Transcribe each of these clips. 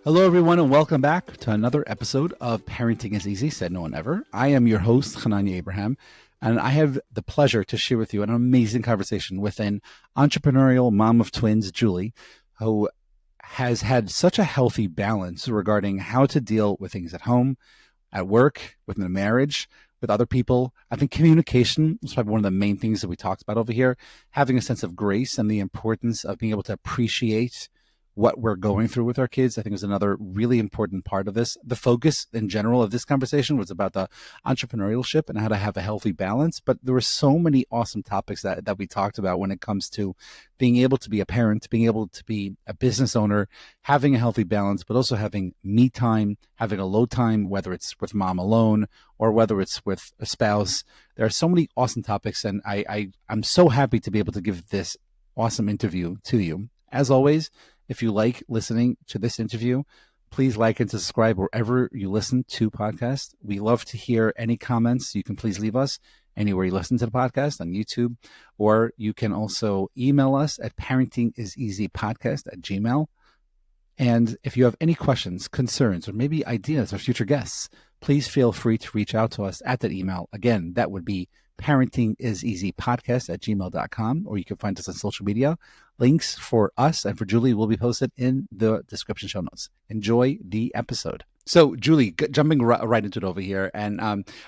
Hello, everyone, and welcome back to another episode of Parenting is Easy, Said No One Ever. I am your host, Chananya Abraham, and I have the pleasure to share with you an amazing conversation with an entrepreneurial mom of twins, Julie, who has had such a healthy balance regarding how to deal with things at home, at work, within a marriage, with other people. I think communication is probably one of the main things that we talked about over here, having a sense of grace and the importance of being able to appreciate what we're going through with our kids, I think is another really important part of this. The focus in general of this conversation was about the entrepreneurship and how to have a healthy balance. But there were so many awesome topics that we talked about when it comes to being able to be a parent, being able to be a business owner, having a healthy balance, but also having me time, having a low time, whether it's with mom alone or whether it's with a spouse. There are so many awesome topics. And I'm so happy to be able to give this awesome interview to you. As always, if you like listening to this interview, please like and subscribe wherever you listen to podcasts. We love to hear any comments. You can please leave us anywhere you listen to the podcast on YouTube, or you can also email us at parentingiseasypodcast@gmail.com. And if you have any questions, concerns, or maybe ideas for future guests, please feel free to reach out to us at that email. Again, that would be parentingiseasypodcast@gmail.com, or you can find us on social media. Links for us and for Julie will be posted in the description show notes. Enjoy the episode. So, Julie, jumping right into it over here, and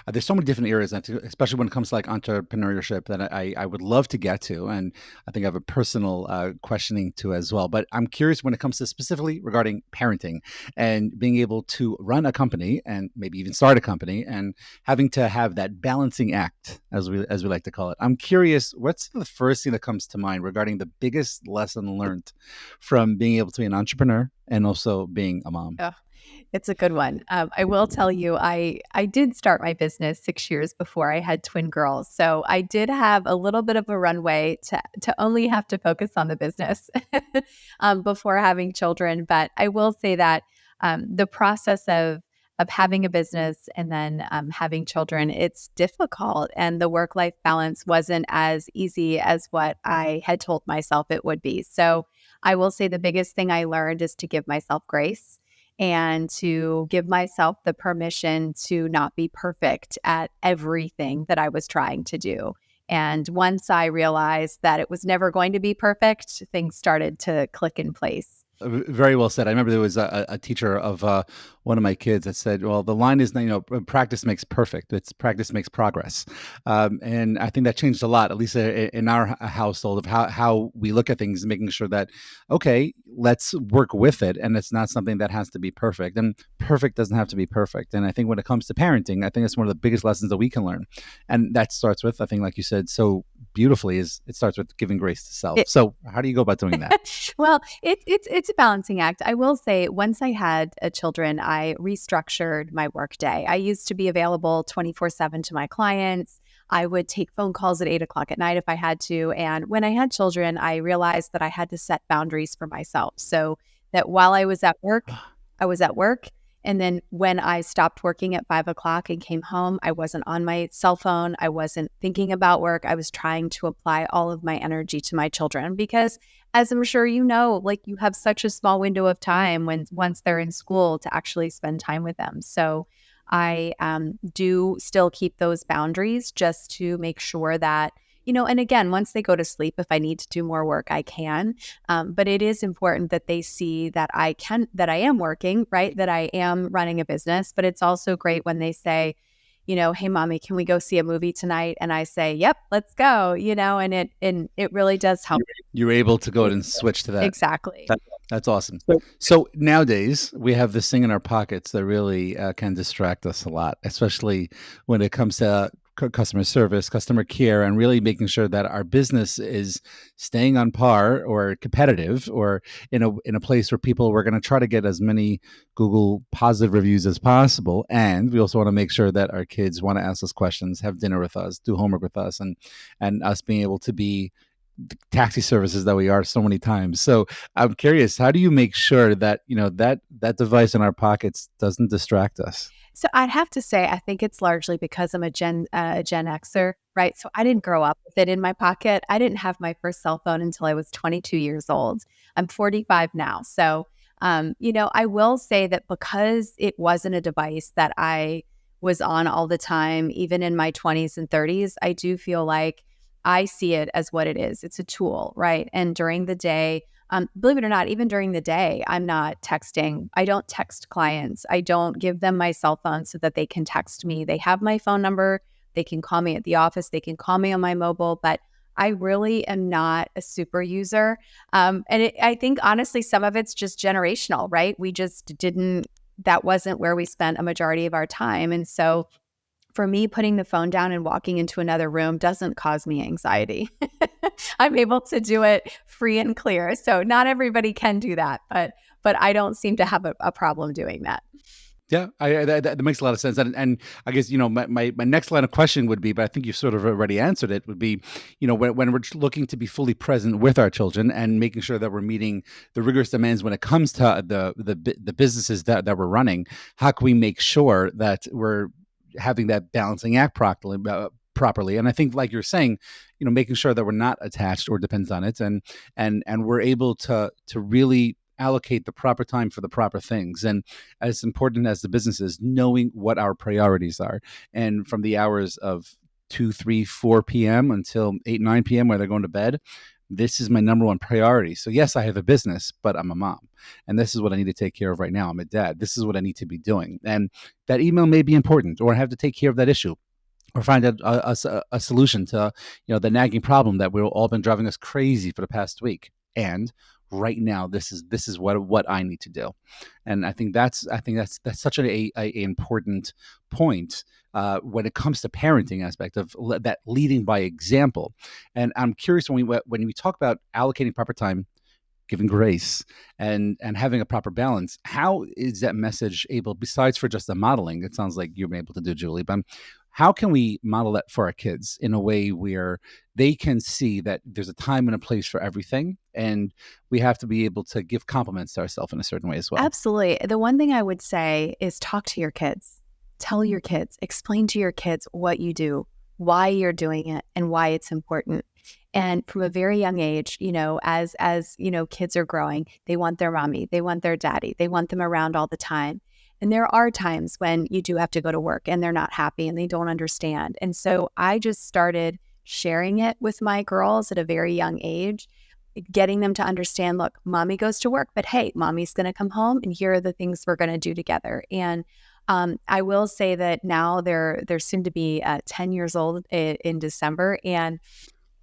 there's so many different areas, especially when it comes to like entrepreneurship, that I would love to get to, and I think I have a personal questioning to as well. But I'm curious when it comes to specifically regarding parenting and being able to run a company and maybe even start a company and having to have that balancing act, as we like to call it. I'm curious, what's the first thing that comes to mind regarding the biggest lesson learned from being able to be an entrepreneur and also being a mom? Oh, it's a good one. I will tell you, I did start my business 6 years before I had twin girls. So I did have a little bit of a runway to only have to focus on the business before having children. But I will say that the process of having a business and then having children, it's difficult. And the work-life balance wasn't as easy as what I had told myself it would be. So I will say the biggest thing I learned is to give myself grace and to give myself the permission to not be perfect at everything that I was trying to do. And once I realized that it was never going to be perfect, things started to click in place. Very well said. I remember there was a teacher of one of my kids that said, well, the line is, practice makes perfect. It's practice makes progress. And I think that changed a lot, at least in our household, of how we look at things, making sure that, okay, let's work with it. And it's not something that has to be perfect. And perfect doesn't have to be perfect. And I think when it comes to parenting, I think it's one of the biggest lessons that we can learn. And that starts with, I think, like you said, so beautifully, is it starts with giving grace to self. So how do you go about doing that? Well, it's a balancing act. I will say, once I had children, I restructured my workday. I used to be available 24/7 to my clients. I would take phone calls at 8 o'clock at night if I had to. And when I had children, I realized that I had to set boundaries for myself, so that while I was at work, I was at work. And then when I stopped working at 5 o'clock and came home, I wasn't on my cell phone. I wasn't thinking about work. I was trying to apply all of my energy to my children because, as I'm sure you know, like, you have such a small window of time once they're in school to actually spend time with them. So I do still keep those boundaries just to make sure that, and again, once they go to sleep, if I need to do more work, I can. But it is important that they see that I am working, right? That I am running a business. But it's also great when they say, hey, mommy, can we go see a movie tonight? And I say, yep, let's go, and it really does help. You're able to go ahead and switch to that. Exactly. That's awesome. So nowadays we have this thing in our pockets that really can distract us a lot, especially when it comes to customer service, customer care, and really making sure that our business is staying on par or competitive, or in a place where we're going to try to get as many Google positive reviews as possible. And we also want to make sure that our kids want to ask us questions, have dinner with us, do homework with us, and us being able to be taxi services that we are so many times. So I'm curious, how do you make sure that, that device in our pockets doesn't distract us? So I'd have to say, I think it's largely because I'm a Gen Xer, right? So I didn't grow up with it in my pocket. I didn't have my first cell phone until I was 22 years old. I'm 45 now. So I will say that because it wasn't a device that I was on all the time, even in my 20s and 30s, I do feel like I see it as what it is. It's a tool, right? And during the day, believe it or not, even during the day, I'm not texting. I don't text clients. I don't give them my cell phone so that they can text me. They have my phone number. They can call me at the office. They can call me on my mobile, but I really am not a super user. I think honestly, some of it's just generational, right? We just didn't, that wasn't where we spent a majority of our time. And so for me, putting the phone down and walking into another room doesn't cause me anxiety. I'm able to do it free and clear. So not everybody can do that, but I don't seem to have a problem doing that. Yeah, that makes a lot of sense. And I guess, my next line of question would be, but I think you sort of already answered it, would be, when we're looking to be fully present with our children and making sure that we're meeting the rigorous demands when it comes to the businesses that we're running, how can we make sure that we're having that balancing act properly? And I think, like you're saying, making sure that we're not attached or dependent on it, and we're able to really allocate the proper time for the proper things. And as important as the business is, knowing what our priorities are. And from the hours of 2, 3, 4 p.m. until 8, 9 p.m. where they're going to bed, this is my number one priority. So yes, I have a business, but I'm a mom. And this is what I need to take care of right now. I'm a dad. This is what I need to be doing. And that email may be important, or I have to take care of that issue, or find a solution to the nagging problem that we've all been driving us crazy for the past week. And right now, this is what I need to do. And I think that's such a important point when it comes to parenting aspect of that leading by example. And I'm curious, when we talk about allocating proper time, giving grace, and having a proper balance, how is that message able, besides for just the modeling, it sounds like you're able to do, Julie, but how can we model that for our kids in a way where they can see that there's a time and a place for everything, and we have to be able to give compliments to ourselves in a certain way as well? Absolutely. The one thing I would say is talk to your kids. Tell your kids, explain to your kids what you do, why you're doing it, and why it's important. And from a very young age, as kids are growing, they want their mommy, they want their daddy, they want them around all the time. And there are times when you do have to go to work and they're not happy and they don't understand. And so I just started sharing it with my girls at a very young age, getting them to understand, look, mommy goes to work, but hey, mommy's going to come home and here are the things we're going to do together. And I will say that now they're soon to be 10 years old in December, and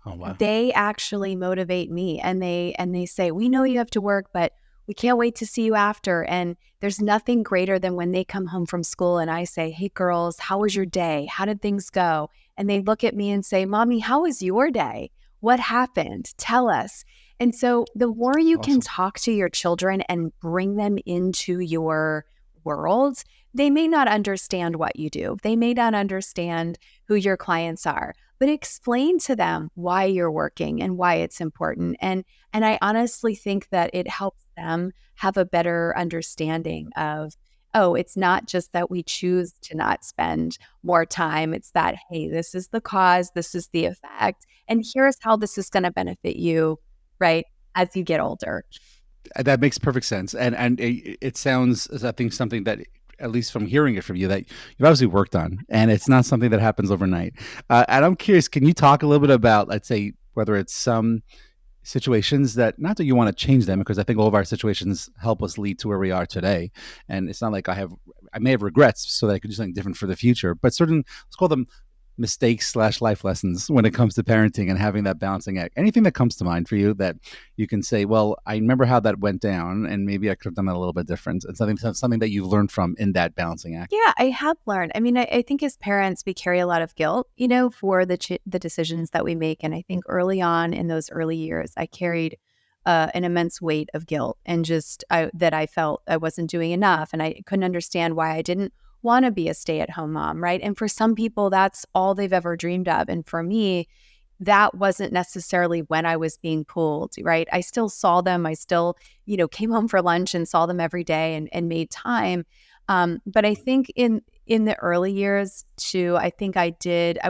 Oh, wow. they actually motivate me, and they say, we know you have to work, but we can't wait to see you after. And there's nothing greater than when they come home from school and I say, hey girls, how was your day? How did things go? And they look at me and say, mommy, how was your day? What happened? Tell us. And so the more you can talk to your children and bring them into your world, they may not understand what you do. They may not understand who your clients are, but explain to them why you're working and why it's important. And I honestly think that it helps them have a better understanding of, oh, it's not just that we choose to not spend more time. It's that, hey, this is the cause, this is the effect, and here's how this is going to benefit you, right, as you get older. That makes perfect sense. And it sounds, I think, something that, at least from hearing it from you, that you've obviously worked on, and it's not something that happens overnight. And I'm curious, can you talk a little bit about, let's say, whether it's some situations that, not that you want to change them, because I think all of our situations help us lead to where we are today. And it's not like I may have regrets so that I could do something different for the future, but certain, let's call them mistakes / life lessons when it comes to parenting and having that balancing act. Anything that comes to mind for you that you can say, well, I remember how that went down and maybe I could have done that a little bit different. It's something that you've learned from in that balancing act. Yeah, I have learned. I mean, I think as parents, we carry a lot of guilt, for the decisions that we make. And I think early on in those early years, I carried an immense weight of guilt, and that I felt I wasn't doing enough, and I couldn't understand why I didn't want to be a stay-at-home mom, right? And for some people, that's all they've ever dreamed of. And for me, that wasn't necessarily when I was being pulled, right? I still saw them. I still, came home for lunch and saw them every day and made time. But I think in the early years too, I think I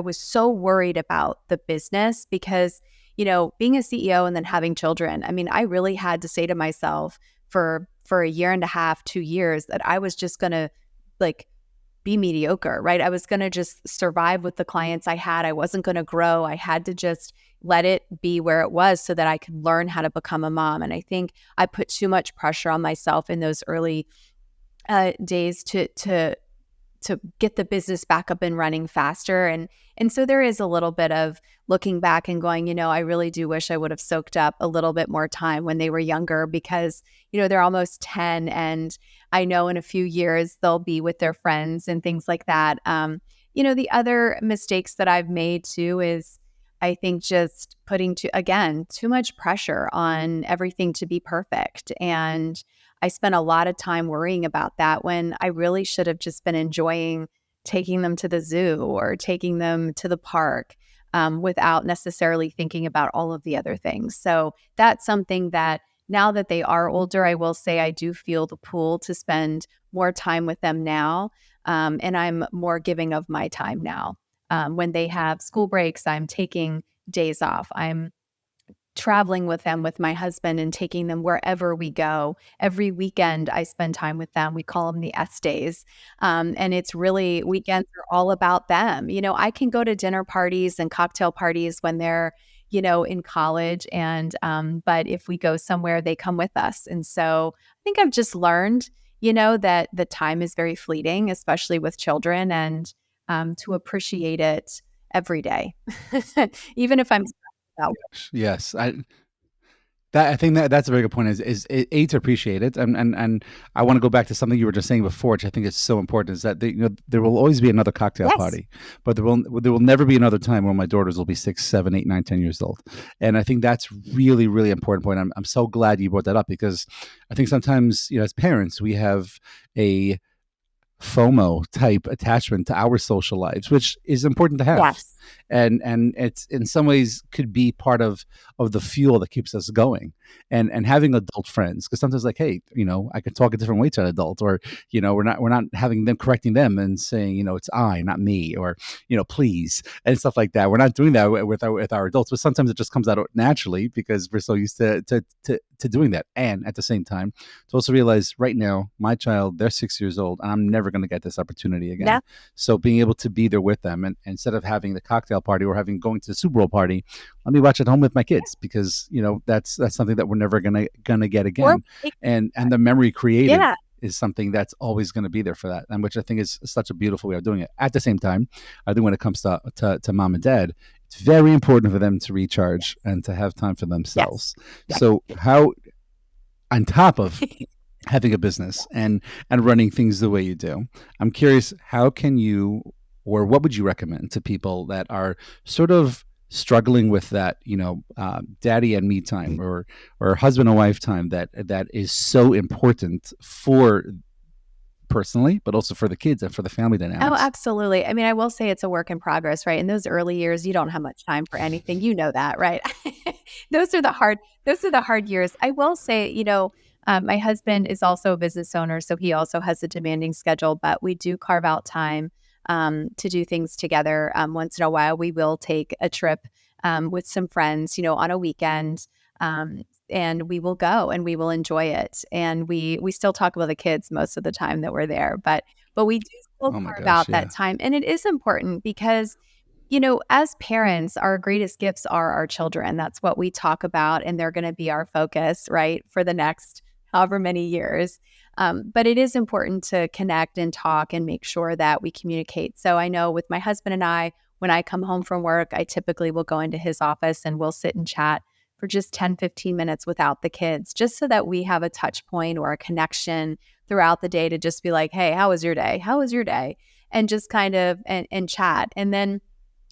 was so worried about the business because, being a CEO and then having children, I mean, I really had to say to myself, for for a year and a half, 2 years, that I was just going to like be mediocre, right? I was going to just survive with the clients I had. I wasn't going to grow. I had to just let it be where it was so that I could learn how to become a mom. And I think I put too much pressure on myself in those early days to get the business back up and running faster. And so there is a little bit of looking back and going, I really do wish I would have soaked up a little bit more time when they were younger, because, they're almost 10, and I know in a few years they'll be with their friends and things like that. The other mistakes that I've made too is I think just putting too much pressure on everything to be perfect. And I spent a lot of time worrying about that when I really should have just been enjoying taking them to the zoo or taking them to the park, without necessarily thinking about all of the other things. So that's something that now that they are older, I will say I do feel the pull to spend more time with them now. And I'm more giving of my time now. When they have school breaks, I'm taking days off. I'm traveling with them with my husband and taking them wherever we go. Every weekend I spend time with them. We call them the S days. And it's really, weekends are all about them. I can go to dinner parties and cocktail parties when they're, in college. And, but if we go somewhere, they come with us. And so I think I've just learned, that the time is very fleeting, especially with children, and to appreciate it every day, even if I'm about. Yes, I think that's a very good point. Is A, to appreciate it, and I want to go back to something you were just saying before, which I think is so important. Is that there will always be another cocktail Yes. party, but there will never be another time when my daughters will be 6, 7, 8, 9, 10 years old, and I think that's really, really important point. I'm so glad you brought that up, because I think sometimes as parents we have a FOMO type attachment to our social lives, which is important to have. Yes. And it's in some ways could be part of the fuel that keeps us going, and having adult friends, because sometimes like, hey, I could talk a different way to an adult, or we're not having them correcting them and saying it's I, not me, or please, and stuff like that. We're not doing that with our adults, but sometimes it just comes out naturally because we're so used to doing that. And at the same time, to also realize right now, my child, they're 6 years old, and I'm never going to get this opportunity again. Yeah. So being able to be there with them, and instead of having the cocktail party or going to the Super Bowl party, let me watch at home with my kids, because that's something that we're never gonna get again. And the memory created is something that's always going to be there for that, and which I think is such a beautiful way of doing it. At the same time, I think when it comes to mom and dad, it's very important for them to recharge and to have time for themselves. Yes. So how, on top of having a business and running things the way you do, I'm curious, how can you, or what would you recommend to people that are sort of struggling with that, daddy and me time, or husband and wife time that is so important for personally, but also for the kids and for the family dynamics? Oh, absolutely. I mean, I will say it's a work in progress, right? In those early years, you don't have much time for anything. You know that, right? Those are the hard years. I will say, my husband is also a business owner, so he also has a demanding schedule, but we do carve out time to do things together. Once in a while, we will take a trip with some friends, on a weekend. And we will go and we will enjoy it. And we still talk about the kids most of the time that we're there, but we do still carve out that time. And it is important because, as parents, our greatest gifts are our children. That's what we talk about, and they're going to be our focus, right, for the next however many years. But it is important to connect and talk and make sure that we communicate. So I know with my husband and I, when I come home from work, I typically will go into his office and we'll sit and chat for just 10, 15 minutes without the kids, just so that we have a touch point or a connection throughout the day to just be like, hey, how was your day? How was your day? And just kind of, and chat. And then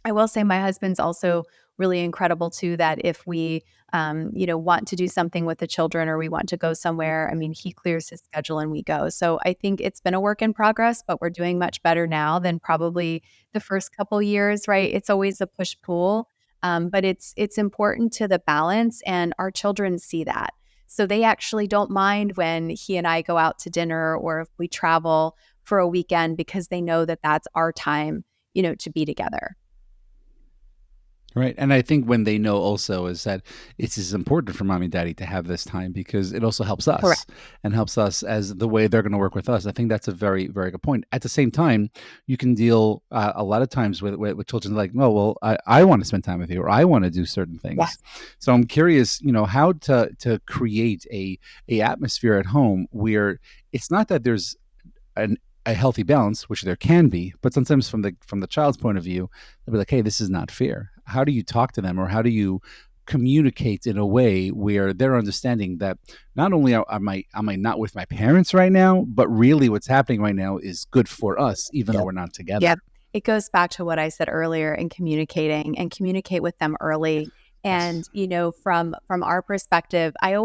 I will say my husband's also really incredible too, that if we, want to do something with the children or we want to go somewhere, I mean, he clears his schedule and we go. So I think it's been a work in progress, but we're doing much better now than probably the first couple years, right? It's always a push-pull. But it's important to the balance, and our children see that. So they actually don't mind when he and I go out to dinner or if we travel for a weekend, because they know that that's our time, to be together. Right. And I think when they know also is that it's as important for mommy and daddy to have this time because it also helps Correct. us and helps us as the way they're going to work with us. I think that's a very, very good point. At the same time, you can deal a lot of times with children like, oh, well, I want to spend time with you or I want to do certain things. Yes. So I'm curious, how to create a atmosphere at home where it's not that there's an a healthy balance, which there can be, but sometimes from the child's point of view, they'll be like, "Hey, this is not fair." How do you talk to them, or how do you communicate in a way where they're understanding that not only am I not with my parents right now, but really what's happening right now is good for us, even though Yep. we're not together. Yep. It goes back to what I said earlier in communicating and communicate with them early. And, Yes, from our perspective, I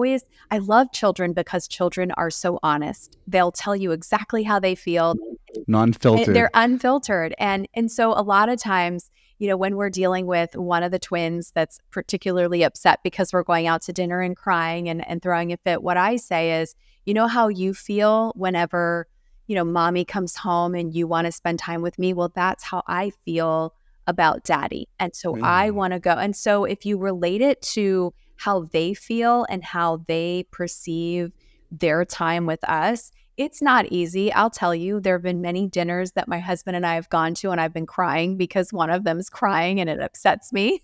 love children because children are so honest. They'll tell you exactly how they feel. They're non-filtered. unfiltered. And so a lot of times, when we're dealing with one of the twins that's particularly upset because we're going out to dinner and crying and throwing a fit, what I say is, how you feel whenever, mommy comes home and you want to spend time with me? Well, that's how I feel about daddy. And so I Mm. want to go. And so if you relate it to how they feel and how they perceive their time with us, it's not easy. I'll tell you, there have been many dinners that my husband and I have gone to, and I've been crying because one of them's crying and it upsets me.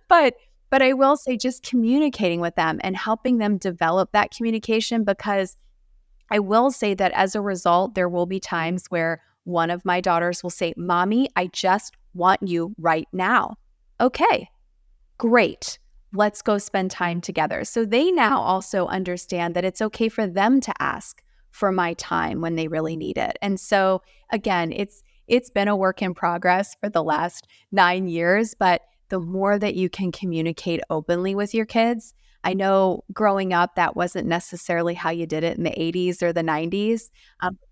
But I will say just communicating with them and helping them develop that communication, because I will say that as a result, there will be times where one of my daughters will say, "Mommy, I just want you right now." Okay, great. Let's go spend time together. So they now also understand that it's okay for them to ask for my time when they really need it. And so again, it's been a work in progress for the last 9 years, but the more that you can communicate openly with your kids, I know growing up that wasn't necessarily how you did it in the 80s or the 90s.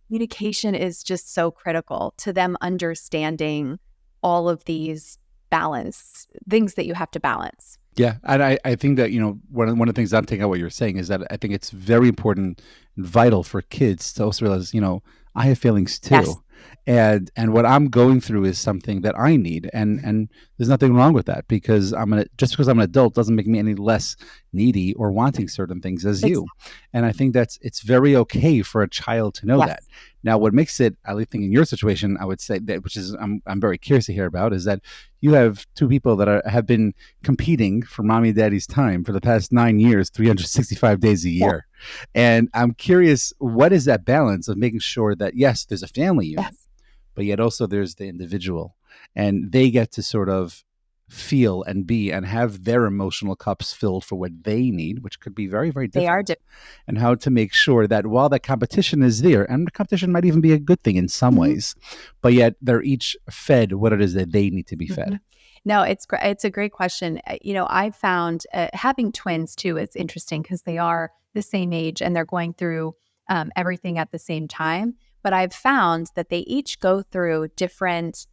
Communication is just so critical to them understanding all of these balance things that you have to balance. Yeah, and I think that one of the things I'm taking out what you're saying is that I think it's very important and vital for kids to also realize I have feelings Yes, too, and what I'm going through is something that I need, and there's nothing wrong with that because just because I'm an adult doesn't make me any less needy or wanting certain things as you, exactly. and I think it's very okay for a child to know that. Yes. Now, what makes it, I think, in your situation, I would say that, which is I'm very curious to hear about, is that you have two people that have been competing for mommy and daddy's time for the past 9 years, 365 days a Yeah. year. And I'm curious, what is that balance of making sure that, yes, there's a family unit, Yes. but yet also there's the individual and they get to sort of feel and be and have their emotional cups filled for what they need, which could be very, very They are different. different. And how to make sure that while that competition is there, and the competition might even be a good thing in some Mhm. ways, but yet they're each fed what it is that they need to be fed. Mhm. No, it's a great question. I found having twins too is interesting because they are the same age and they're going through everything at the same time. But I've found that they each go through different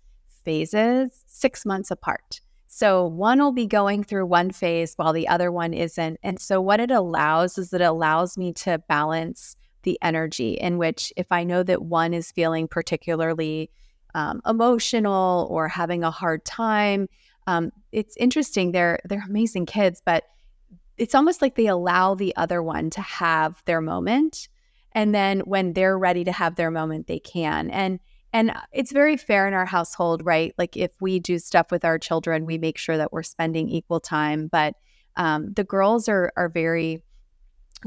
phases 6 months apart. So one will be going through one phase while the other one isn't. And so what it allows is that it allows me to balance the energy in which if I know that one is feeling particularly emotional or having a hard time. It's interesting. They're amazing kids, but it's almost like they allow the other one to have their moment, and then when they're ready to have their moment, they can. And it's very fair in our household, right? Like if we do stuff with our children, we make sure that we're spending equal time. But the girls are very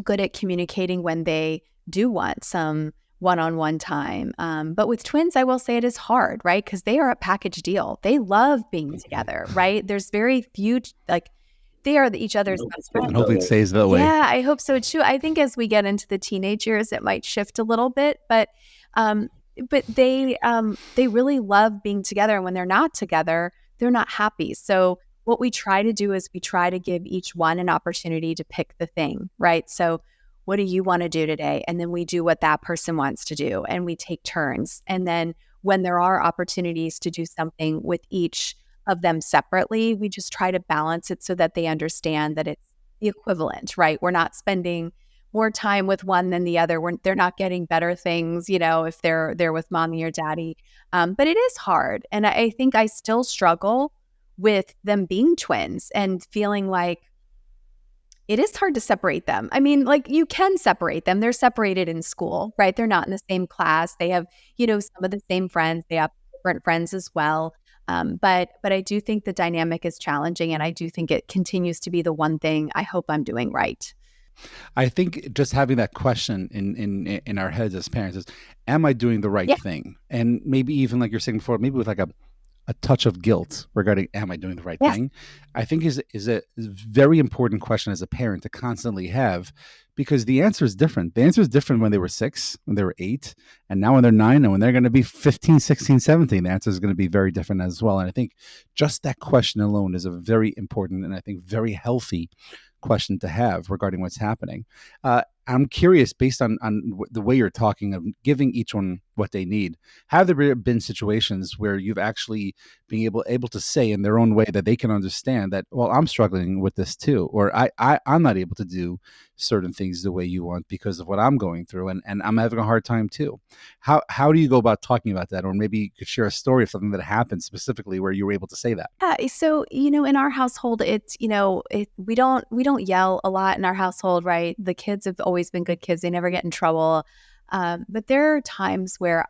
good at communicating when they do want some one-on-one time. But with twins, I will say it is hard, right? Because they are a package deal. They love being together, right? There's very few, like, they are each other's best friends. And hopefully it stays that way. Yeah, I hope so too. I think as we get into the teenage years, it might shift a little bit, um, but they really love being together, and when they're not together, they're not happy. So what we try to do is we try to give each one an opportunity to pick the thing, right? So what do you want to do today? And then we do what that person wants to do, and we take turns. And then when there are opportunities to do something with each of them separately, we just try to balance it so that they understand that it's the equivalent, right? We're not spending more time with one than the other. They're not getting better things, if they're with mommy or daddy. But it is hard, and I think I still struggle with them being twins and feeling like it is hard to separate them. I mean, like you can separate them. They're separated in school, right? They're not in the same class. They have, some of the same friends. They have different friends as well. But I do think the dynamic is challenging, and I do think it continues to be the one thing I hope I'm doing right. I think just having that question in our heads as parents is, am I doing the right Yeah. thing? And maybe even like you're saying before, maybe with like a touch of guilt regarding, am I doing the right Yes. thing? I think is a very important question as a parent to constantly have, because the answer is different. The answer is different when they were 6, when they were 8, and now when they're 9, and when they're going to be 15, 16, 17, the answer is going to be very different as well. And I think just that question alone is a very important and I think very healthy question to have regarding what's happening. I'm curious, based on the way you're talking of giving each one what they need, have there been situations where you've actually been able to say in their own way that they can understand that, well, I'm struggling with this too, or I'm not able to do certain things the way you want because of what I'm going through, and I'm having a hard time too. How do you go about talking about that? Or maybe you could share a story of something that happened specifically where you were able to say that. Yeah, so in our household, we don't yell a lot in our household, right? The kids have always been good kids; they never get in trouble. But there are times where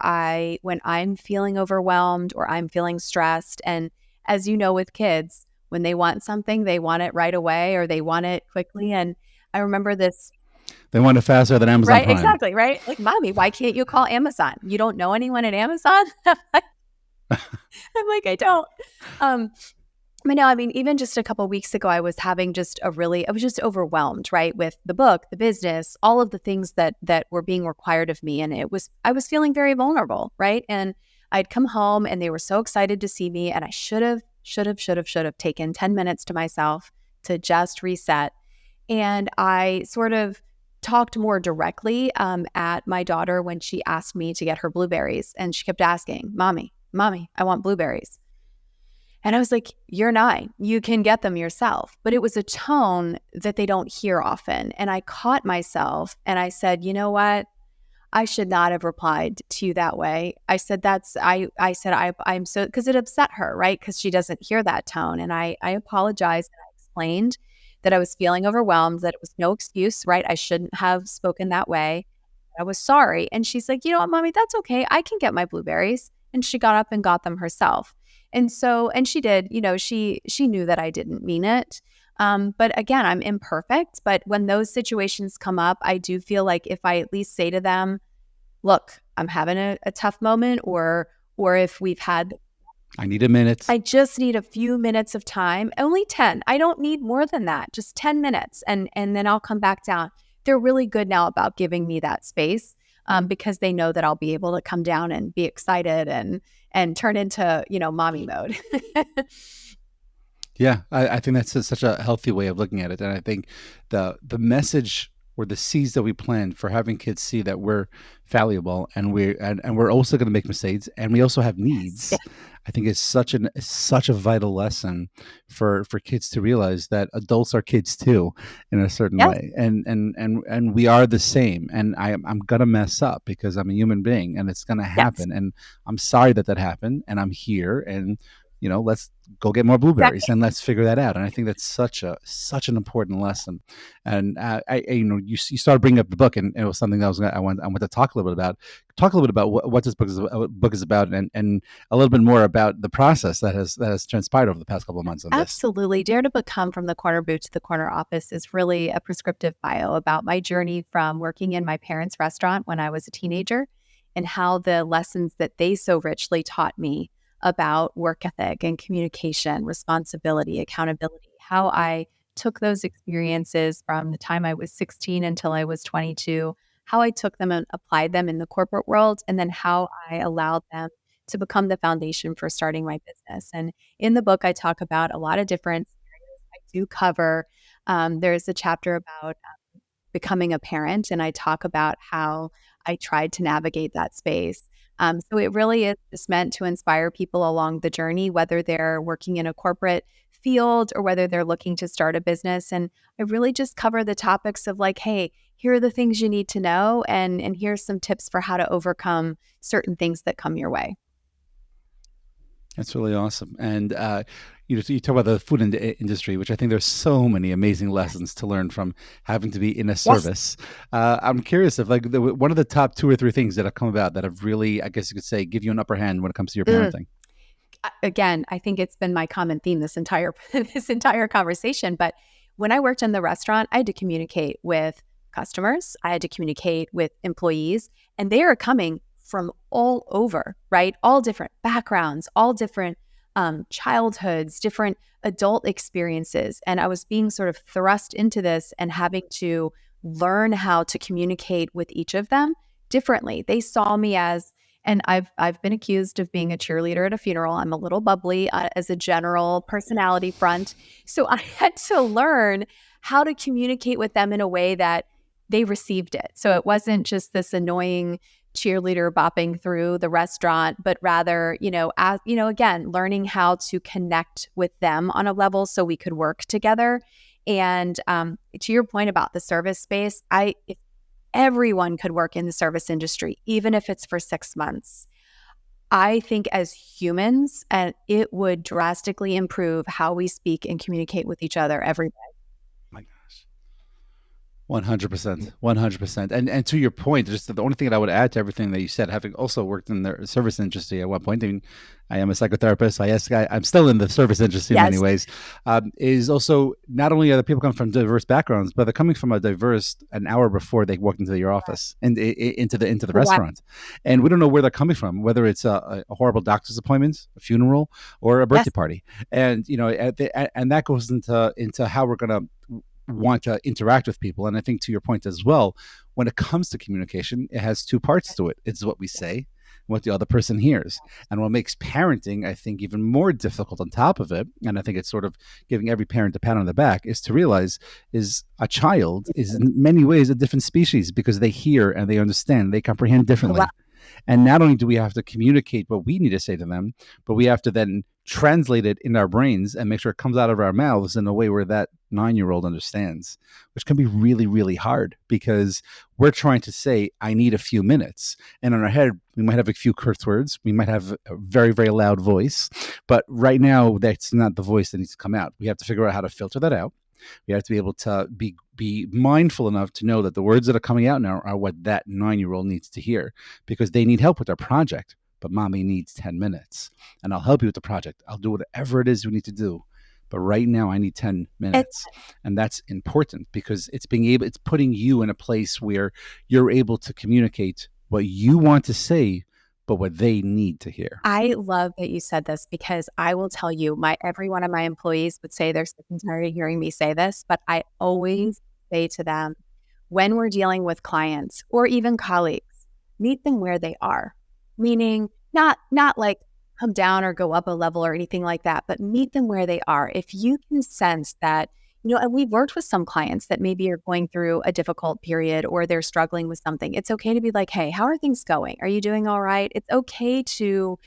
when I'm feeling overwhelmed or I'm feeling stressed, and as you know, with kids, when they want something, they want it right away or they want it quickly. And I remember this, They want it faster than Amazon right? Prime. Exactly, right? Like, mommy, why can't you call Amazon? You don't know anyone at Amazon? I'm like, I don't. Um, but no, I mean, even just a couple of weeks ago, I was having I was just overwhelmed, right, with the book, the business, all of the things that were being required of me, and I was feeling very vulnerable, right? And I'd come home, and they were so excited to see me, and I should have taken 10 minutes to myself to just reset, and I sort of talked more directly at my daughter when she asked me to get her blueberries, and she kept asking, "Mommy, I want blueberries." And I was like, "You're 9. You can get them yourself." But it was a tone that they don't hear often. And I caught myself and I said, "You know what? I should not have replied to you that way." I said, I said, I'm so, because it upset her, right? Because she doesn't hear that tone. And I apologized and I explained that I was feeling overwhelmed, that it was no excuse, right? I shouldn't have spoken that way. I was sorry. And she's like, "You know what, mommy, that's okay. I can get my blueberries." And she got up and got them herself. And she did, she knew that I didn't mean it. But again, I'm imperfect. But when those situations come up, I do feel like if I at least say to them, "Look, I'm having a tough moment," or if we've had, I need a minute. "I just need a few minutes of time, only 10. I don't need more than that, just 10 minutes. And then I'll come back down." They're really good now about giving me that space because they know that I'll be able to come down and be excited and turn into, mommy mode. Yeah, I think that's such a healthy way of looking at it, and I think the message or the seeds that we plant for having kids see that we're fallible and we're also going to make mistakes and we also have Yeah, needs. I think is such a vital lesson for kids to realize that adults are kids too, in a certain yes, way, and we are the same. And I'm gonna mess up because I'm a human being, and it's gonna yes, happen. And I'm sorry that happened, and I'm here, and let's go get more blueberries exactly. and let's figure that out. And I think that's such an important lesson. And you started bringing up the book, and it was something that I want to talk a little bit about. Talk a little bit about what this book is about, and a little bit more about the process that has transpired over the past couple of months on this. Absolutely. Dare to Become from the Corner Booth to the Corner Office is really a prescriptive bio about my journey from working in my parents' restaurant when I was a teenager and how the lessons that they so richly taught me about work ethic and communication, responsibility, accountability, how I took those experiences from the time I was 16 until I was 22, how I took them and applied them in the corporate world, and then how I allowed them to become the foundation for starting my business. And in the book, I talk about a lot of different scenarios. I do cover, there's a chapter about becoming a parent, and I talk about how I tried to navigate that space. So it really is just meant to inspire people along the journey, whether they're working in a corporate field or whether they're looking to start a business. And I really just cover the topics of like, hey, here are the things you need to know, and here's some tips for how to overcome certain things that come your way. That's really awesome. And you talk about the food industry, which I think there's so many amazing Yes. lessons to learn from having to be in a Yes. service. I'm curious if like one of the top two or three things that have come about that have really, I guess you could say, give you an upper hand when it comes to your Mm. parenting. Again, I think it's been my common theme this entire this entire conversation. But when I worked in the restaurant, I had to communicate with customers, I had to communicate with employees, and they are coming from all over, right? All different backgrounds, all different childhoods, different adult experiences. And I was being sort of thrust into this and having to learn how to communicate with each of them differently. They saw me as, and I've been accused of being a cheerleader at a funeral. I'm a little bubbly as a general personality front. So I had to learn how to communicate with them in a way that they received it. So it wasn't just this annoying cheerleader bopping through the restaurant, but rather, again, learning how to connect with them on a level so we could work together. And to your point about the service space, if everyone could work in the service industry, even if it's for 6 months. I think as humans, and it would drastically improve how we speak and communicate with each other every day. My gosh. 100%, 100%. And to your point, just the only thing that I would add to everything that you said, having also worked in the service industry at one point, I mean, I am a psychotherapist. I'm still in the service industry in many Yes. ways. Is also not only are the people coming from diverse backgrounds, but they're coming from a diverse an hour before they walk into your office and into the Correct. restaurant, and we don't know where they're coming from, whether it's a horrible doctor's appointment, a funeral, or a Yes. birthday party, and and that goes into how we're gonna want to interact with people. And I think to your point as well, when it comes to communication, it has two parts to it. It's what we say, and what the other person hears. And what makes parenting, I think, even more difficult on top of it, and I think it's sort of giving every parent a pat on the back, is to realize is a child is in many ways a different species because they hear and they understand, they comprehend Correct. differently. And not only do we have to communicate what we need to say to them, but we have to then translate it in our brains and make sure it comes out of our mouths in a way where that 9-year-old understands, which can be really, really hard because we're trying to say, I need a few minutes. And in our head, we might have a few curse words. We might have a very, very loud voice. But right now, that's not the voice that needs to come out. We have to figure out how to filter that out. We have to be able to be mindful enough to know that the words that are coming out now are what that 9-year-old needs to hear because they need help with their project. But mommy needs 10 minutes and I'll help you with the project. I'll do whatever it is we need to do. But right now I need 10 And minutes. And that's important because it's putting you in a place where you're able to communicate what you want to say, but what they need to hear. I love that you said this because I will tell you, my every one of my employees would say they're sick and tired of hearing me say this, but I always say to them, when we're dealing with clients or even colleagues, meet them where they are. Meaning not like come down or go up a level or anything like that, but meet them where they are. If you can sense that, and we've worked with some clients that maybe are going through a difficult period or they're struggling with something. It's okay to be like, hey, how are things going? Are you doing all right? It's okay to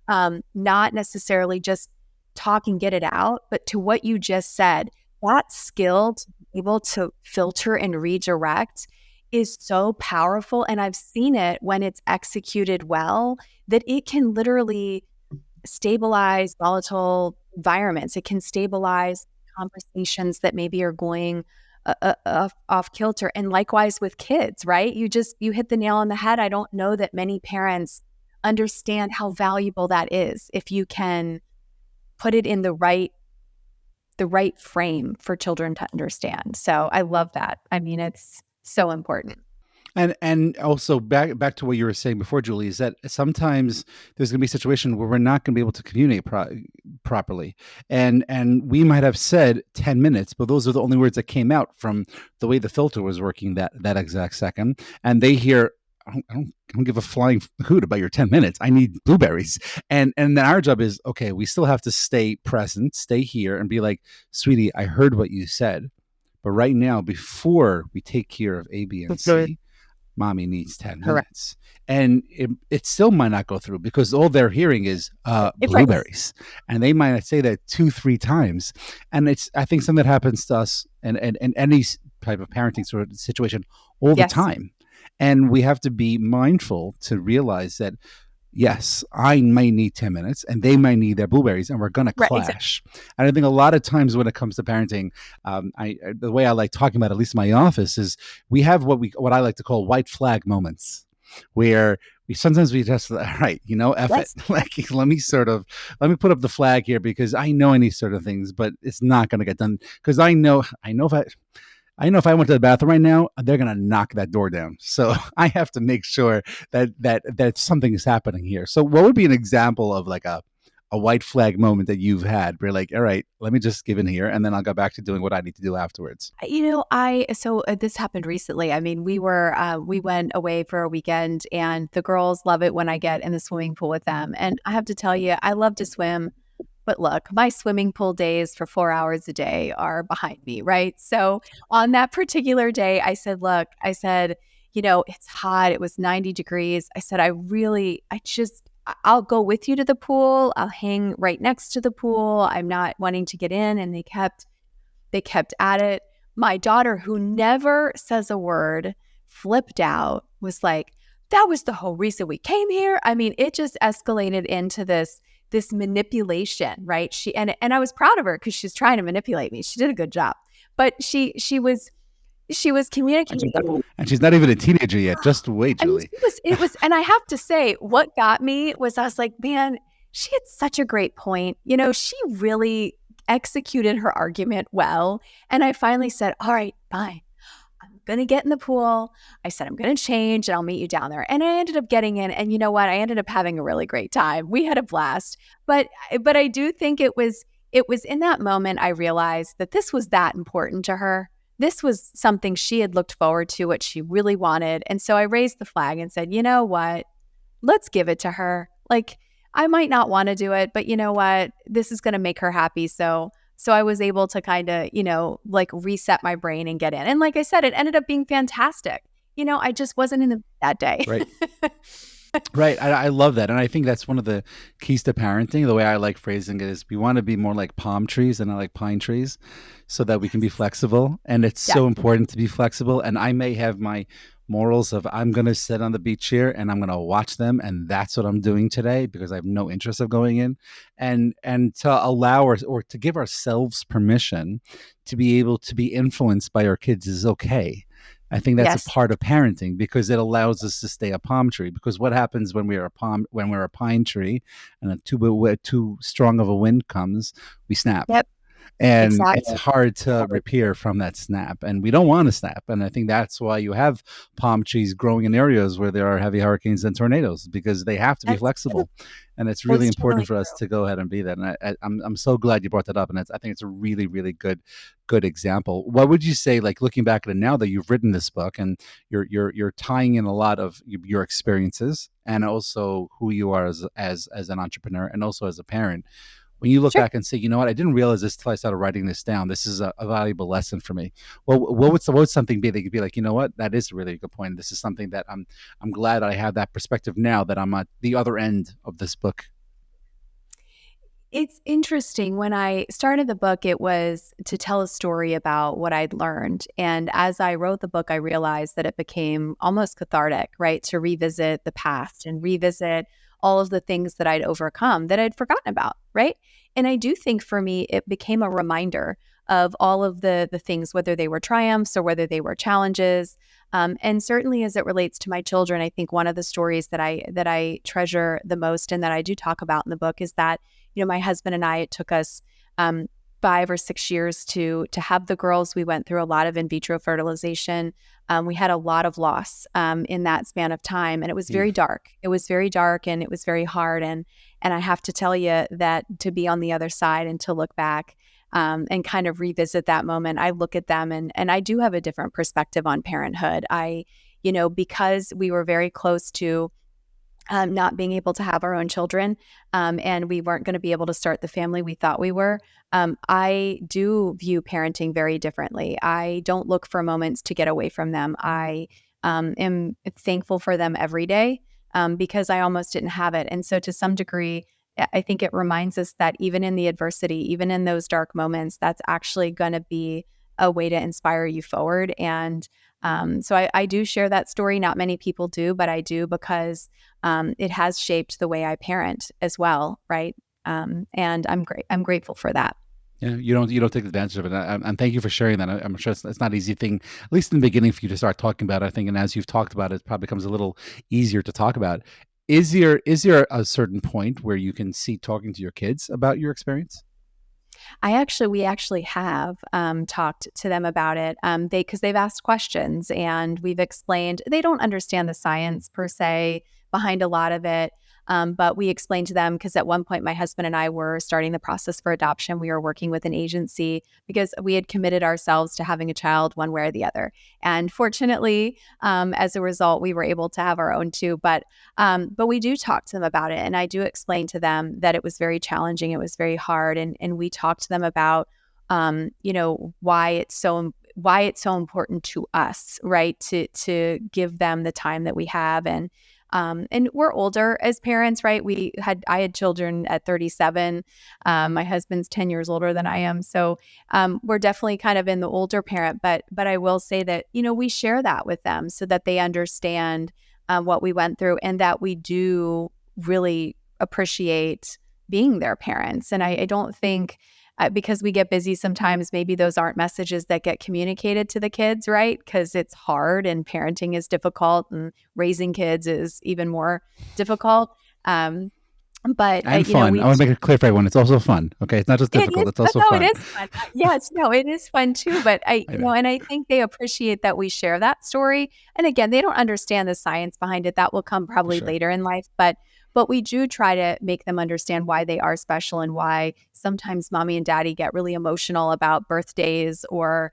not necessarily just talk and get it out, but to what you just said, that skill to be able to filter and redirect is so powerful. And I've seen it when it's executed well, that it can literally stabilize volatile environments. It can stabilize conversations that maybe are going off kilter. And likewise with kids, right? You hit the nail on the head. I don't know that many parents understand how valuable that is if you can put it in the right frame for children to understand. So I love that. I mean, it's so important. And also back to what you were saying before, Julie, is that sometimes there's going to be a situation where we're not going to be able to communicate properly, and we might have said 10 minutes, but those are the only words that came out from the way the filter was working that exact second, and they hear. I don't give a flying hoot about your 10 minutes. I need blueberries. And then our job is, okay, we still have to stay present, stay here and be like, sweetie, I heard what you said. But right now, before we take care of A, B, and Good. C, mommy needs 10 Correct. minutes. And it still might not go through because all they're hearing is Right. blueberries. And they might not say that 2-3 times. And it's, I think, something that happens to us and any type of parenting sort of situation all the Yes. time. And we have to be mindful to realize that yes, I might need 10 minutes and they might need their blueberries and we're going to Right. Exactly. clash. And I think a lot of times when it comes to parenting, the way I like talking about, at least in my office, is we have what I like to call white flag moments where we just, all right, F it. Yes. Like, let me put up the flag here because I know any sort of things, but it's not going to get done because I know if I went to the bathroom right now, they're gonna knock that door down. So I have to make sure that something is happening here. So what would be an example of like a white flag moment that you've had where like, all right, let me just give in here and then I'll go back to doing what I need to do afterwards? This happened recently. I mean, we went away for a weekend, and the girls love it when I get in the swimming pool with them. And I have to tell you, I love to swim. But look, my swimming pool days for 4 hours a day are behind me, right? So on that particular day, I said, look, it's hot. It was 90 degrees. I said, I'll go with you to the pool. I'll hang right next to the pool. I'm not wanting to get in. And they kept at it. My daughter, who never says a word, flipped out, was like, that was the whole reason we came here. I mean, it just escalated into this manipulation, right? And I was proud of her because she's trying to manipulate me. She did a good job. But she was communicating. And she's not even a teenager yet. Just wait, I mean, Julie. and I have to say, what got me was I was like, man, she had such a great point. She really executed her argument well. And I finally said, all right, fine. I'm going to get in the pool. I said, I'm going to change and I'll meet you down there. And I ended up getting in. And you know what? I ended up having a really great time. We had a blast. But I do think it was in that moment I realized that this was that important to her. This was something she had looked forward to, what she really wanted. And so I raised the flag and said, you know what? Let's give it to her. Like, I might not want to do it, but you know what? This is going to make her happy. So I was able to kind of, like reset my brain and get in. And like I said, it ended up being fantastic. I just wasn't in the that day. Right. Right. I love that. And I think that's one of the keys to parenting. The way I like phrasing it is we want to be more like palm trees and not like pine trees so that we can be flexible. And it's Yes. so important to be flexible. And I may have my morals of I'm going to sit on the beach here and I'm going to watch them. And that's what I'm doing today because I have no interest of going in. And to allow or to give ourselves permission to be able to be influenced by our kids is okay. I think that's a Yes. part of parenting because it allows us to stay a palm tree. Because what happens when we're a pine tree, and too strong of a wind comes, we snap, Yep. and it's Exactly. hard to repair from that snap, and we don't want to snap. And I think that's why you have palm trees growing in areas where there are heavy hurricanes and tornadoes because they have to be That's true. flexible, and it's really That's important totally for us true. to go ahead and be that. And I'm so glad you brought that up, and I think it's a really really good example. What would you say, like looking back at it now that you've written this book and you're tying in a lot of your experiences and also who you are as an entrepreneur and also as a parent, when you look Sure. back and say, you know what, I didn't realize this till I started writing this down. This is a valuable lesson for me. Well, what would something be that you could be like, you know what, that is a really good point. This is something that I'm glad I have that perspective now that I'm at the other end of this book. It's interesting. When I started the book, it was to tell a story about what I'd learned. And as I wrote the book, I realized that it became almost cathartic, right? To revisit the past and revisit all of the things that I'd overcome that I'd forgotten about, right? And I do think for me, it became a reminder of all of the things, whether they were triumphs or whether they were challenges. And certainly as it relates to my children, I think one of the stories that I treasure the most and that I do talk about in the book is that my husband and I, it took us 5 or 6 years to have the girls. We went through a lot of in vitro fertilization. We had a lot of loss in that span of time, and it was very Eve. dark. It was very dark, and it was very hard. And I have to tell you that to be on the other side and to look back and kind of revisit that moment, I look at them and I do have a different perspective on parenthood. Because we were very close to not being able to have our own children, and we weren't going to be able to start the family we thought we were. I do view parenting very differently. I don't look for moments to get away from them. I am thankful for them every day because I almost didn't have it. And so, to some degree, I think it reminds us that even in the adversity, even in those dark moments, that's actually going to be a way to inspire you forward. And So I do share that story. Not many people do, but I do because it has shaped the way I parent as well, right? And I'm grateful for that. Yeah, you don't take advantage of it, and thank you for sharing that. I'm sure it's not an easy thing, at least in the beginning, for you to start talking about it, I think. And as you've talked about it, it probably becomes a little easier to talk about. Is there a certain point where you can see talking to your kids about your experience? We actually have talked to them about it. Because they've asked questions and we've explained. They don't understand the science per se behind a lot of it. But we explained to them because at one point my husband and I were starting the process for adoption. We were working with an agency because we had committed ourselves to having a child one way or the other. And fortunately, as a result, we were able to have our own too. But we do talk to them about it. And I do explain to them that it was very challenging. It was very hard. And we talk to them about, why it's so important to us, right? To give them the time that we have. And we're older as parents, right? I had children at 37. My husband's 10 years older than I am. So we're definitely kind of in the older parent, but I will say that, we share that with them so that they understand what we went through and that we do really appreciate being their parents. And I don't think because we get busy sometimes, maybe those aren't messages that get communicated to the kids, right? Because it's hard and parenting is difficult and raising kids is even more difficult. But And fun. we I want to make it clear for everyone. It's also fun. Okay, it's not just it is, difficult; it's also no, it fun. is fun. Yes, no, it is fun too. But I know. and I think they appreciate that we share that story. And again, they don't understand the science behind it. That will come For probably sure. later in life. But we do try to make them understand why they are special and why sometimes mommy and daddy get really emotional about birthdays or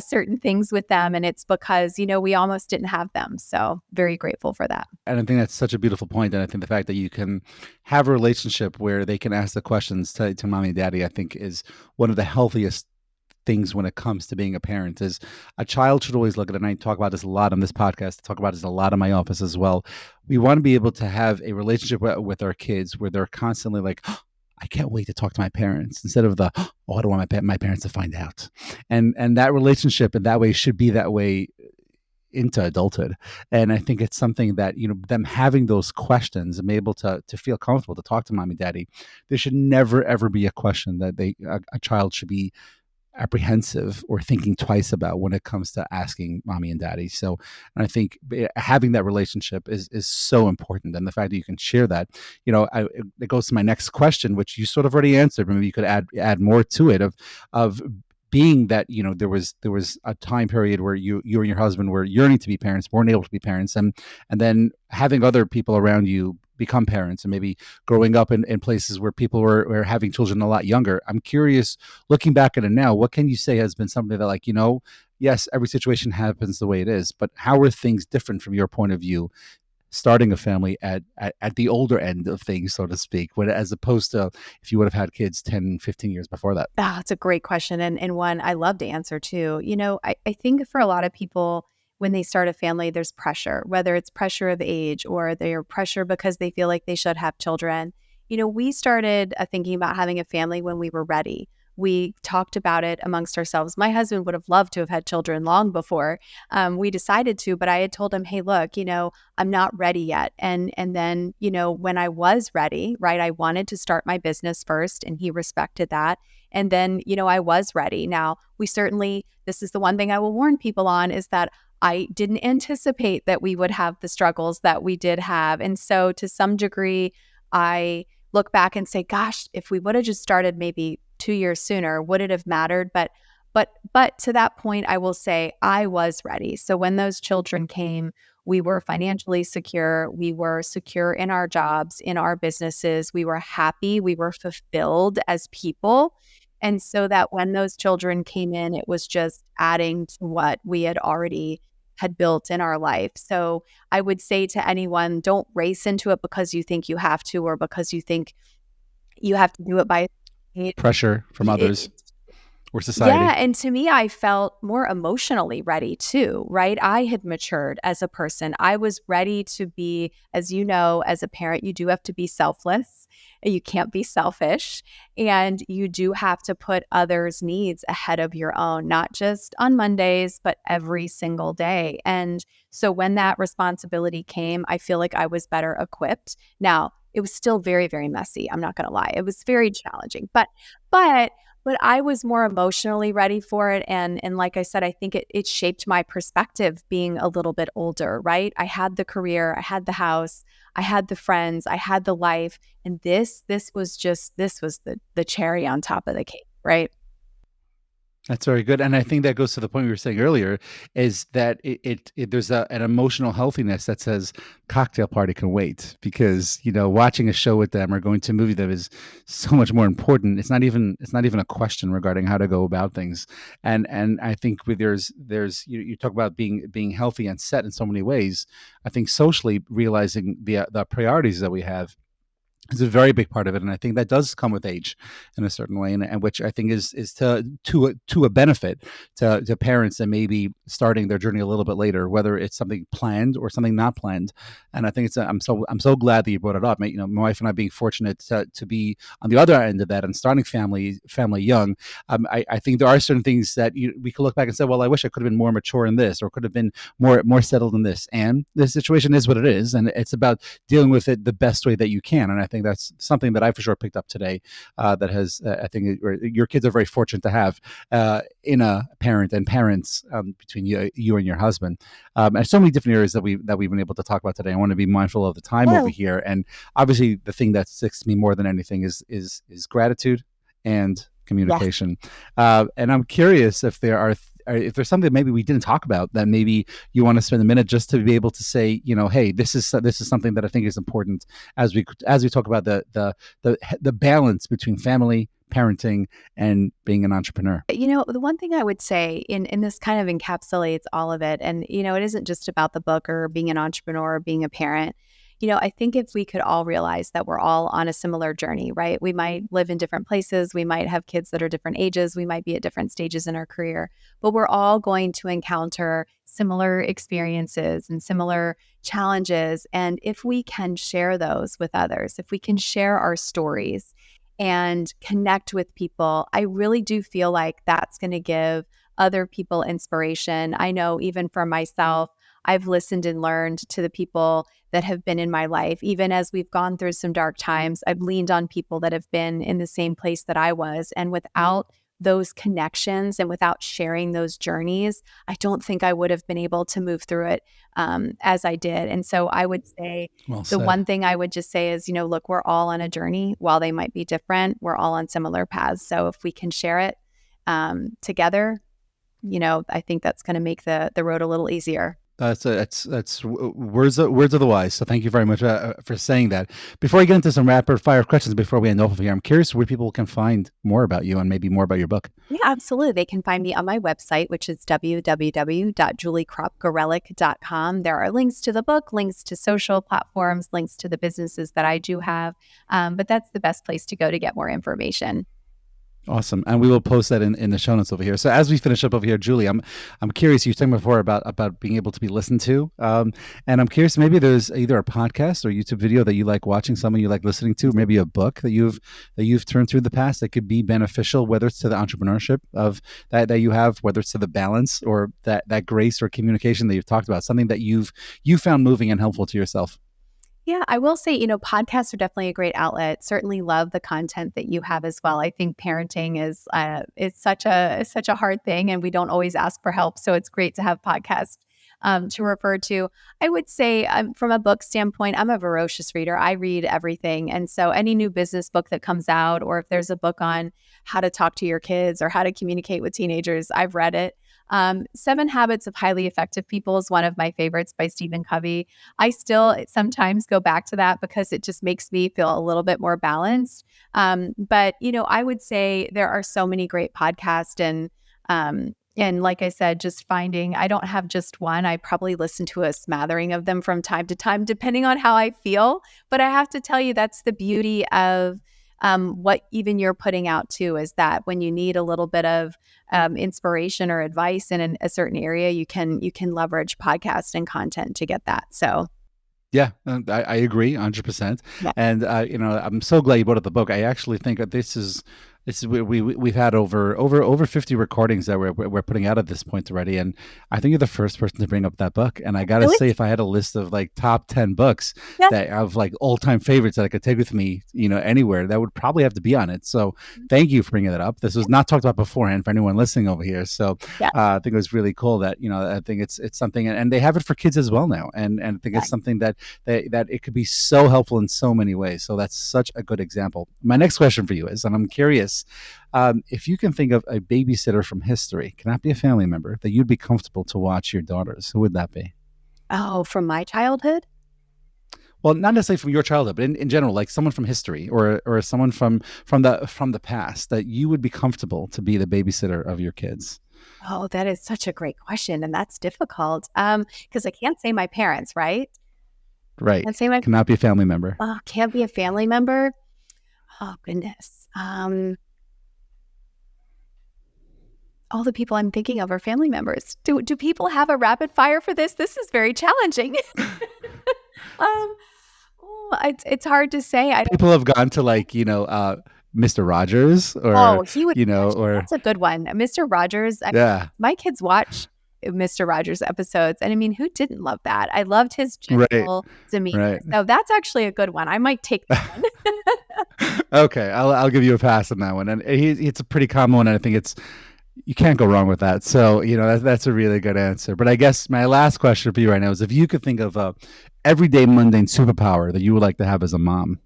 certain things with them. And it's because, we almost didn't have them. So very grateful for that. And I think that's such a beautiful point. And I think the fact that you can have a relationship where they can ask the questions to mommy and daddy, I think, is one of the healthiest things when it comes to being a parent. Is a child should always look at it, and I talk about this a lot on this podcast, I talk about this a lot in my office as well. We want to be able to have a relationship with our kids where they're constantly like, "Oh, I can't wait to talk to my parents," instead of the, "Oh, I don't want my parents to find out." And that relationship in that way should be that way into adulthood. And I think it's something that, them having those questions and be able to feel comfortable to talk to mommy and daddy, there should never ever be a question that a child should be apprehensive or thinking twice about when it comes to asking mommy and daddy. So, and I think having that relationship is so important, and the fact that you can share that, it goes to my next question, which you sort of already answered. Maybe you could add more to it of being that, there was a time period where you and your husband were yearning to be parents, weren't able to be parents, and then having other people around you become parents, and maybe growing up in places where people were having children a lot younger. I'm curious, looking back at it now, what can you say has been something that, like, yes, every situation happens the way it is, but how are things different from your point of view, starting a family at the older end of things, so to speak, as opposed to if you would have had kids 10, 15 years before that? It's a great question and one I love to answer too. I think for a lot of people, when they start a family, there's pressure, whether it's pressure of age or their pressure because they feel like they should have children. We started thinking about having a family when we were ready. We talked about it amongst ourselves. My husband would have loved to have had children long before we decided to, but I had told him, "Hey, look, I'm not ready yet." And then, when I was ready, right, I wanted to start my business first, and he respected that. And then, I was ready. Now, this is the one thing I will warn people on is that I didn't anticipate that we would have the struggles that we did have. And so to some degree, I look back and say, gosh, if we would have just started maybe 2 years sooner, would it have mattered? But to that point, I will say I was ready. So when those children came, we were financially secure. We were secure in our jobs, in our businesses. We were happy. We were fulfilled as people. And so that when those children came in, it was just adding to what we had built in our life. So I would say to anyone, don't race into it because you think you have to, or because you think you have to do it by Pressure from it, others. or Yeah. society? And to me, I felt more emotionally ready too, right? I had matured as a person. I was ready to be, as you know, as a parent, you do have to be selfless. You can't be selfish. And you do have to put others' needs ahead of your own, not just on Mondays, but every single day. And so when that responsibility came, I feel like I was better equipped. Now, it was still very, very messy. I'm not going to lie. It was very challenging, but but I was more emotionally ready for it, and like I said, I think it shaped my perspective being a little bit older, right? I had the career, I had the house, I had the friends, I had the life, and this was the cherry on top of the cake, right? That's very good, and I think that goes to the point we were saying earlier, is that there's an emotional healthiness that says cocktail party can wait, because watching a show with them or going to a movie with them is so much more important. It's not even a question regarding how to go about things, and I think there's you talk about being healthy and set in so many ways. I think socially realizing the priorities that we have is a very big part of it, and I think that does come with age in a certain way, and which I think is to a benefit to parents that may be starting their journey a little bit later, whether it's something planned or something not planned. And I think I'm so glad that you brought it up. My wife and I being fortunate to be on the other end of that and starting family young. I think there are certain things that we could look back and say, well, I wish I could have been more mature in this, or could have been more settled in this. And the situation is what it is, and it's about dealing with it the best way that you can. And I think that's something that I for sure picked up today. That has, I think, your kids are very fortunate to have in a parent and parents, between you and your husband, and so many different areas that we've been able to talk about today. I want to be mindful of the time over Yeah. here, and obviously the thing that sticks to me more than anything is gratitude and Yes. communication. And I'm curious if there's something that maybe we didn't talk about that maybe you want to spend a minute just to be able to say, hey, this is something that I think is important as we talk about the balance between family, parenting, and being an entrepreneur. The one thing I would say in this kind of encapsulates all of it, and it isn't just about the book or being an entrepreneur or being a parent. I think if we could all realize that we're all on a similar journey, right? We might live in different places, we might have kids that are different ages, we might be at different stages in our career, but we're all going to encounter similar experiences and similar challenges. And if we can share those with others, if we can share our stories and connect with people, I really do feel like that's going to give other people inspiration. I know even for myself, I've listened and learned to the people that have been in my life. Even as we've gone through some dark times, I've leaned on people that have been in the same place that I was. And without those connections and without sharing those journeys, I don't think I would have been able to move through it as I did. And so I would say, Well the said. one thing I would just say is, look, we're all on a journey. While they might be different, we're all on similar paths. So if we can share it together, I think that's going to make the road a little easier. That's words of the wise. So thank you very much for saying that. Before I get into some rapid fire questions, before we end off of here, I'm curious where people can find more about you and maybe more about your book. Yeah, absolutely. They can find me on my website, which is www.juliecroppgareleck.com. There are links to the book, links to social platforms, links to the businesses that I do have. But that's the best place to go to get more information. Awesome, and we will post that in the show notes over here. So as we finish up over here, Julie, I'm curious. You were talking before about being able to be listened to, and I'm curious. Maybe there's either a podcast or YouTube video that you like watching, someone you like listening to, maybe a book that you've turned through in the past that could be beneficial, whether it's to the entrepreneurship of that you have, whether it's to the balance or that grace or communication that you've talked about, something that you found moving and helpful to yourself. Yeah, I will say, podcasts are definitely a great outlet. Certainly love the content that you have as well. I think parenting is it's such a hard thing, and we don't always ask for help. So it's great to have podcasts to refer to. I would say, from a book standpoint, I'm a voracious reader. I read everything, and so any new business book that comes out, or if there's a book on how to talk to your kids or how to communicate with teenagers, I've read it. Seven Habits of Highly Effective People is one of my favorites by Stephen Covey. I still sometimes go back to that because it just makes me feel a little bit more balanced. But I would say there are so many great podcasts, and like I said, just finding, I don't have just one. I probably listen to a smattering of them from time to time, depending on how I feel. But I have to tell you, that's the beauty of what even you're putting out too is that when you need a little bit of inspiration or advice in a certain area, you can leverage podcast and content to get that. So Yeah, I agree 100%. yeah. And, I'm so glad you brought up the book. I actually think that we've had over 50 recordings that we're putting out at this point already. And I think you're the first person to bring up that book. And I got to Really? say, if I had a list of like top 10 books Yeah. that of like all time favorites that I could take with me, anywhere, that would probably have to be on it. So thank you for bringing that up. This was not talked about beforehand for anyone listening over here. So Yeah. I think it was really cool that, I think it's something, and they have it for kids as well now. And I think it's something that it could be so helpful in so many ways. So that's such a good example. My next question for you is, and I'm curious, if you can think of a babysitter from history, cannot be a family member, that you'd be comfortable to watch your daughters, who would that be? Oh, from my childhood? Well, not necessarily from your childhood, but in general, like someone from history or someone from the past that you would be comfortable to be the babysitter of your kids. Oh, that is such a great question. And that's difficult. Because I can't say my parents, right? Right. Can't say my Cannot be a family member. can't be a family member. Oh goodness. All the people I'm thinking of are family members. Do people have a rapid fire for this? This is very challenging. It's hard to say. I don't. People have gone to like, Mr. Rogers or, He would. or That's a good one, Mr. Rogers. yeah. My kids watch Mr. Rogers episodes, and I mean, who didn't love that? I loved his Right. gentle demeanor. Right. So that's actually a good one. I might take that one. Okay, I'll give you a pass on that one, and it's a pretty common one, and I think you can't go wrong with that. So that's a really good answer. But I guess my last question for you right now is, if you could think of a everyday mundane superpower that you would like to have as a mom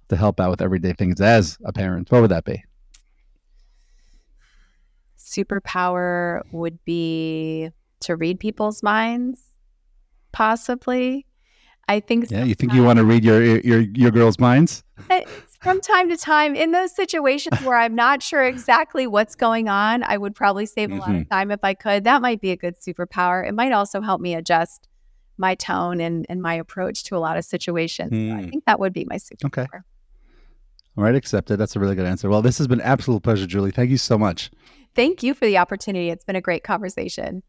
to help out with everyday things as a parent, what would that be? Superpower would be to read people's minds, possibly. I think. Yeah, you think you want to read your girls' minds? From time to time, in those situations where I'm not sure exactly what's going on, I would probably save a lot of time if I could. That might be a good superpower. It might also help me adjust my tone and my approach to a lot of situations. So I think that would be my superpower. Okay. All right, accepted. That's a really good answer. Well, this has been an absolute pleasure, Julie. Thank you so much. Thank you for the opportunity. It's been a great conversation.